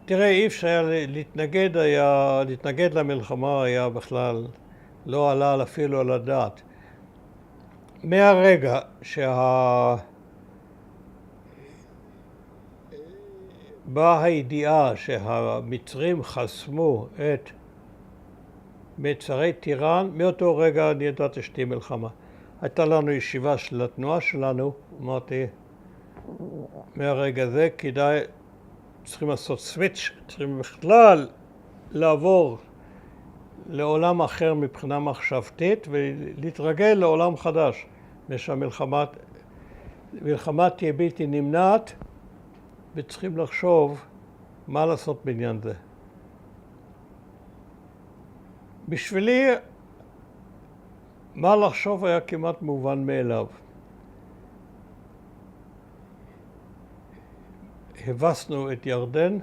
תראה, אי אפשר להתנגד למלחמה היה בכלל לא עלה אפילו על הדעת. מהרגע באה הידיעה שהמצרים חסמו את מצרי טיראן, מאותו רגע אני ידעתי שתהיה מלחמה. הייתה לנו ישיבה של התנועה שלנו, אמרתי, מהרגע זה כדאי, צריכים לעשות סוויץ', צריכים בכלל לעבור לעולם אחר מבחינה מחשבתית ולהתרגל לעולם חדש. ושהמלחמה תהיה בלתי נמנעת וצריכים לחשוב מה לעשות בעניין זה. בשבילי מה לחשוב היה כמעט מובן מאליו. הבסנו את ירדן,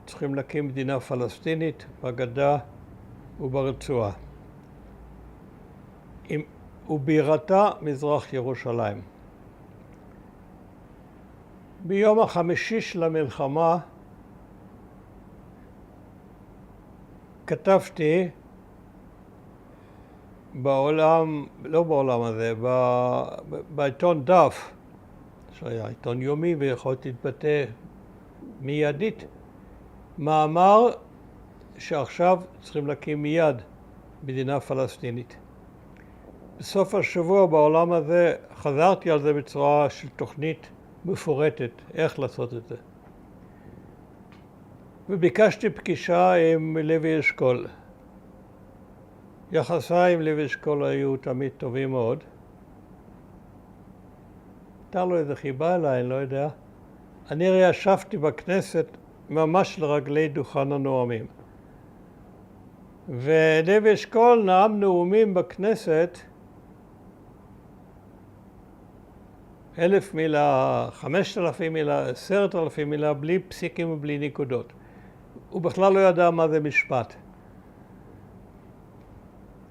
צריכים להקים מדינה פלסטינית בגדה וברצועה. ובירתה מזרח ירושלים. ביום החמישי של המלחמה כתבתי בעולם, לא בעולם הזה, בעיתון דף, שהיה עיתון יומי ויכולתי להתבטא מיידית, מאמר שעכשיו צריכים להקים מיד מדינה פלסטינית. בסוף השבוע בעולם הזה חזרתי על זה בצורה של תוכנית מפורטת, איך לעשות את זה. וביקשתי פגישה עם לוי אשכול. יחסיי עם לוי אשכול היו תמיד טובים מאוד. הייתה לו איזה חיבה אליי, אני לא יודע. אני ישבתי בכנסת ממש לרגלי דוכן הנואמים. ולוי אשכול נאם נאומים בכנסת 1,000 מילה, 5,000 מילה, 10,000 מילה, בלי פסיקים ובלי נקודות. הוא בכלל לא ידע מה זה משפט.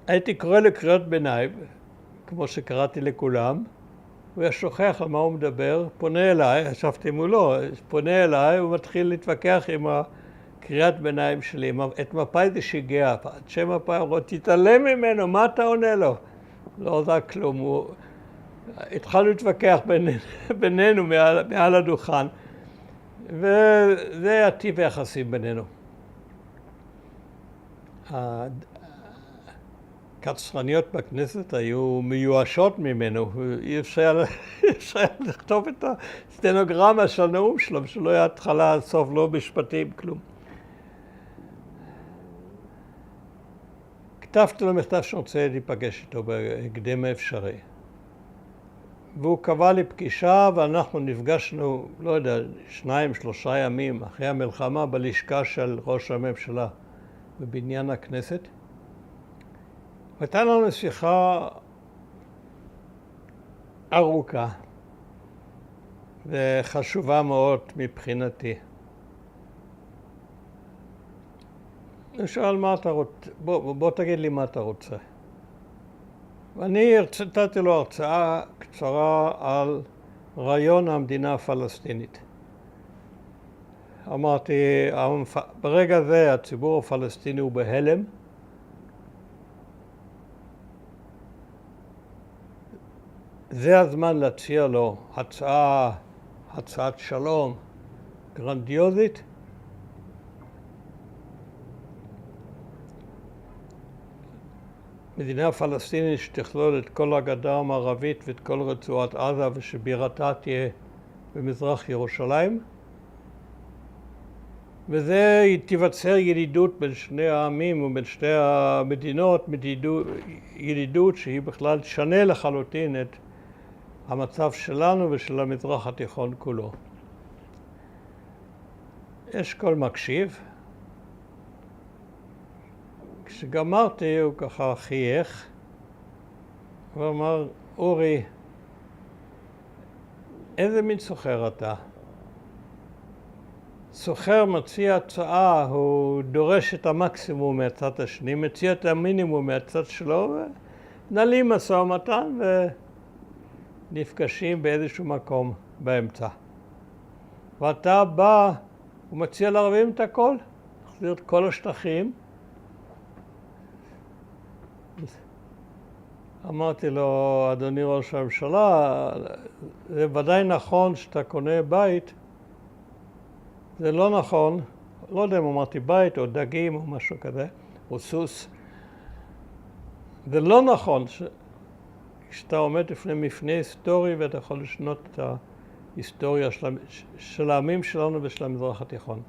הייתי קורא לקריאות ביניים, כמו שקראתי לכולם, הוא היה שוכח על מה הוא מדבר, פונה אליי, ישבתי מולו, פונה אליי, הוא מתחיל להתווכח עם הקריאת ביניים שלי, את מפא"י זה שיגע, את שם מפא"י, הוא אומר, תתעלם ממנו, מה אתה עונה לו? לא עושה כלום, התחלנו להתווכח בינינו מעל הדוכן, וזה הטיב היחסים בינינו. הקצרניות בכנסת היו מיואשות ממנו, אי אפשר לכתוב את הסטנוגרמה של הנאום שלו, שלא היה התחלה עד סוף, לא משפטים, כלום. כתבתי לו מכתב שרוצה להיפגש איתו בהקדם האפשרי. והוא קבע לי פגישה ואנחנו נפגשנו, לא יודע, 2-3 ימים אחרי המלחמה בלשכה של ראש הממשלה בבניין הכנסת. הייתה לנו שיחה ארוכה וחשובה מאוד מבחינתי. הוא שאל מה אתה רוצה, בוא תגיד לי מה אתה רוצה. ואני נתתי לו הרצאה קצרה על רעיון המדינה הפלסטינית. אמרתי, ברגע זה הציבור הפלסטיני הוא בהלם. זה הזמן להציע לו הצעת שלום גרנדיוזית. מדינה פלסטינית שתכלול את כל הגדה המערבית ואת כל רצועת עזה ושבירתה תהיה במזרח ירושלים. וזה תיווצר ידידות בין שני העמים ובין שתי המדינות, ידידות שהיא בכלל תשנה לחלוטין את המצב שלנו ושל המזרח התיכון כולו. אשכול מקשיב. כשגמרתי הוא ככה חייך ואמר, אורי, איזה מין סוחר אתה? סוחר מציע הצעה, הוא דורש את המקסימום מהצד השני, מציע את המינימום מהצד שלו, ונעלים משא ומתן נפגשים באיזשהו מקום באמצע. ואתה בא ומציע לערבים את הכל, להחזיר את כל השטחים. אמרתי לו, אדוני ראש הממשלה, זה ודאי נכון שאתה קונה בית. זה לא נכון, לא יודע אם אמרתי בית או דגים או משהו כזה, או סוס. זה לא נכון שאתה עומד לפני מפנה היסטורי ואתה יכול לשנות את ההיסטוריה של העמים שלנו ושל המזרח התיכון.